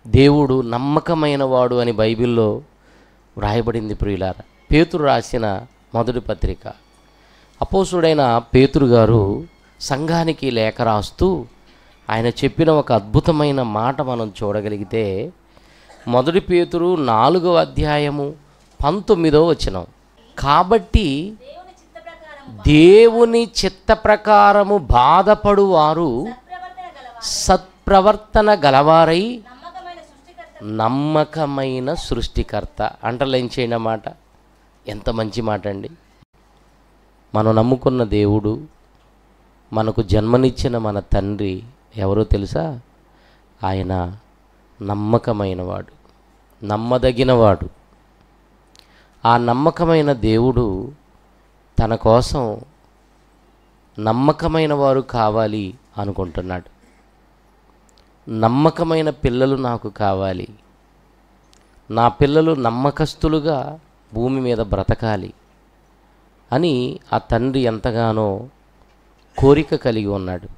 దేవుడు నమ్మకమైన వాడు అని బైబిల్లో వ్రాయబడింది ప్రియులారా. పేతురు రాసిన మొదటి పత్రిక. అపోస్తుడైన పేతురు గారు సంఘానికి లేఖ రాస్తూ ఆయన చెప్పిన ఒక అద్భుతమైన మాట మనం చూడగలిగితే, మొదటి పేతురు 4వ అధ్యాయము 19వ వచనం. కాబట్టి దేవుని చిత్త ప్రకారము బాధపడువారు సత్ప్రవర్తన గలవారై నమ్మకమైన సృష్టికర్త. అంటర్లైన్ చేయన మాట. ఎంత మంచి మాట అండి. మనం నమ్ముకున్న దేవుడు, మనకు జన్మనిచ్చిన మన తండ్రి ఎవరో తెలుసా? ఆయన నమ్మకమైనవాడు, నమ్మదగినవాడు. ఆ నమ్మకమైన దేవుడు తన కోసం నమ్మకమైన వారు కావాలి అనుకుంటున్నాడు. నమ్మకమైన పిల్లలు నాకు కావాలి, నా పిల్లలు నమ్మకస్తులుగా భూమి మీద బ్రతకాలి అని ఆ తండ్రి ఎంతగానో కోరిక కలిగి ఉన్నాడు.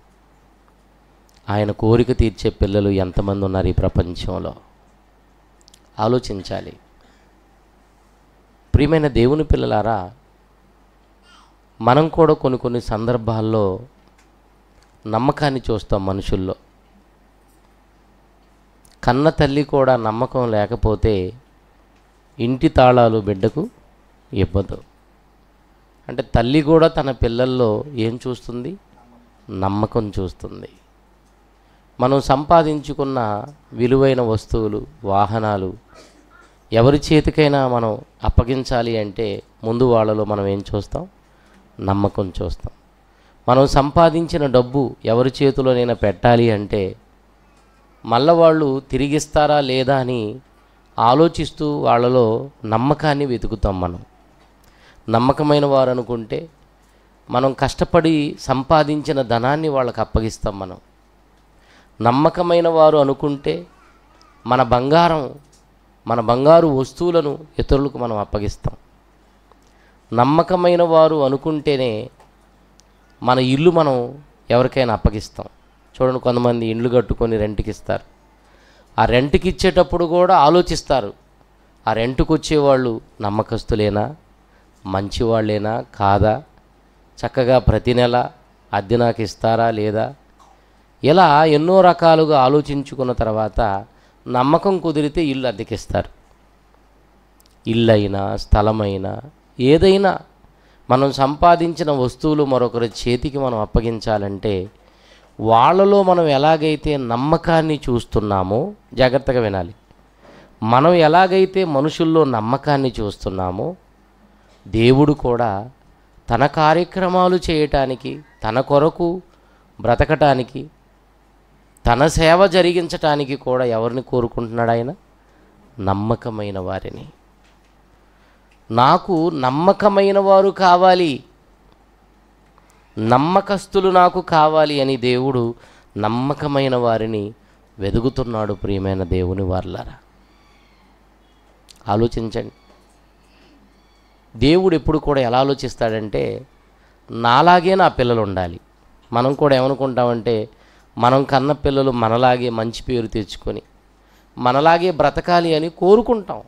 ఆయన కోరిక తీర్చే పిల్లలు ఎంతమంది ఉన్నారు ఈ ప్రపంచంలో? ఆలోచించాలి. ప్రియమైన దేవుని పిల్లలారా, మనం కూడా కొన్ని సందర్భాల్లో నమ్మకాన్ని చూస్తాం మనుషుల్లో. కన్న తల్లి కూడా నమ్మకం లేకపోతే ఇంటి తాళాలు బిడ్డకు ఇవ్వదు. అంటే తల్లి కూడా తన పిల్లల్లో ఏం చూస్తుంది? నమ్మకం చూస్తుంది. మనం సంపాదించుకున్న విలువైన వస్తువులు, వాహనాలు ఎవరి చేతికైనా మనం అప్పగించాలి అంటే ముందు వాళ్ళలో మనం ఏం చూస్తాం? నమ్మకం చూస్తాం. మనం సంపాదించిన డబ్బు ఎవరి చేతిలోనైనా పెట్టాలి అంటే మళ్ళీ వాళ్ళు తిరిగిస్తారా లేదా అని ఆలోచిస్తూ వాళ్ళలో నమ్మకాన్ని వెతుకుతాం. మనం నమ్మకమైన వారు అనుకుంటే మనం కష్టపడి సంపాదించిన ధనాన్ని వాళ్ళకి అప్పగిస్తాం. మనం నమ్మకమైన వారు అనుకుంటే మన బంగారు వస్తువులను ఇతరులకు మనం అప్పగిస్తాం. నమ్మకమైన వారు అనుకుంటేనే మన ఇల్లు మనం ఎవరికైనా అప్పగిస్తాం. చూడండి, కొంతమంది ఇండ్లు కట్టుకొని రెంట్కి ఇస్తారు. ఆ రెంట్కి ఇచ్చేటప్పుడు కూడా ఆలోచిస్తారు, ఆ రెంట్కి వచ్చేవాళ్ళు నమ్మకస్తులేనా, మంచివాళ్ళేనా కాదా, చక్కగా ప్రతి నెల అద్దె నాకు ఇస్తారా లేదా, ఇలా ఎన్నో రకాలుగా ఆలోచించుకున్న తర్వాత నమ్మకం కుదిరితే ఇల్లు అద్దెకిస్తారు. ఇల్లు అయినా స్థలమైనా ఏదైనా మనం సంపాదించిన వస్తువులు మరొకరి చేతికి మనం అప్పగించాలంటే వాళ్ళలో మనం ఎలాగైతే నమ్మకాన్ని చూస్తున్నామో, జాగ్రత్తగా వినాలి, మనం ఎలాగైతే మనుషుల్లో నమ్మకాన్ని చూస్తున్నామో దేవుడు కూడా తన కార్యక్రమాలు చేయటానికి, తన కొరకు బ్రతకటానికి, తన సేవ జరిగించటానికి కూడా ఎవరిని కోరుకుంటున్నాడు? ఆయన నమ్మకమైన వారిని. నాకు నమ్మకమైన వారు కావాలి, నమ్మకస్తులు నాకు కావాలి అని దేవుడు నమ్మకమైన వారిని వెదుగుతున్నాడు. ప్రియమైన దేవుని వారలారా, ఆలోచించండి. దేవుడు ఎప్పుడు కూడా ఎలా ఆలోచిస్తాడంటే, నాలాగే నా పిల్లలు ఉండాలి. మనం కూడా ఏమనుకుంటామంటే, మనం కన్న పిల్లలు మనలాగే మంచి పేరు తెచ్చుకొని మనలాగే బ్రతకాలి అని కోరుకుంటాం.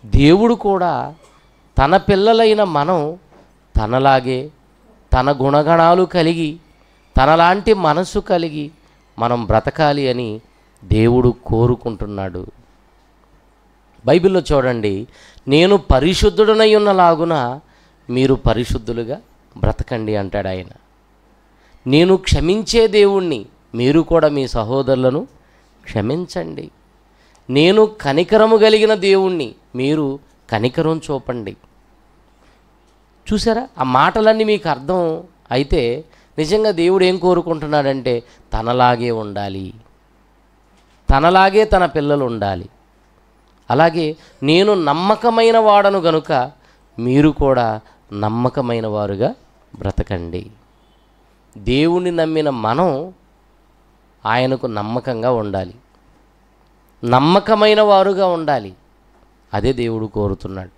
దేవుడు కూడా తన పిల్లలైన మనం తనలాగే, తన గుణగణాలు కలిగి, తనలాంటి మనసు కలిగి మనం బ్రతకాలి అని దేవుడు కోరుకుంటున్నాడు. బైబిల్లో చూడండి, నేను పరిశుద్ధుడనై ఉన్నలాగున మీరు పరిశుద్ధులుగా బ్రతకండి అంటాడు ఆయన. నేను క్షమించే దేవుణ్ణి, మీరు కూడా మీ సహోదరులను క్షమించండి. నేను కనికరము కలిగిన దేవుణ్ణి, మీరు కనికరం చూపండి. చూసారా, ఆ మాటలన్నీ మీకు అర్థం అయితే నిజంగా దేవుడు ఏం కోరుకుంటున్నాడంటే తనలాగే ఉండాలి, తనలాగే తన పిల్లలు ఉండాలి. అలాగే నేను నమ్మకమైన వాడను గనుక మీరు కూడా నమ్మకమైన వారుగా బ్రతకండి. దేవుణ్ణి నమ్మిన మనం ఆయనకు నమ్మకంగా ఉండాలి, నమ్మకమైన వారుగా ఉండాలి. అదే దేవుడు కోరుతున్నాడు.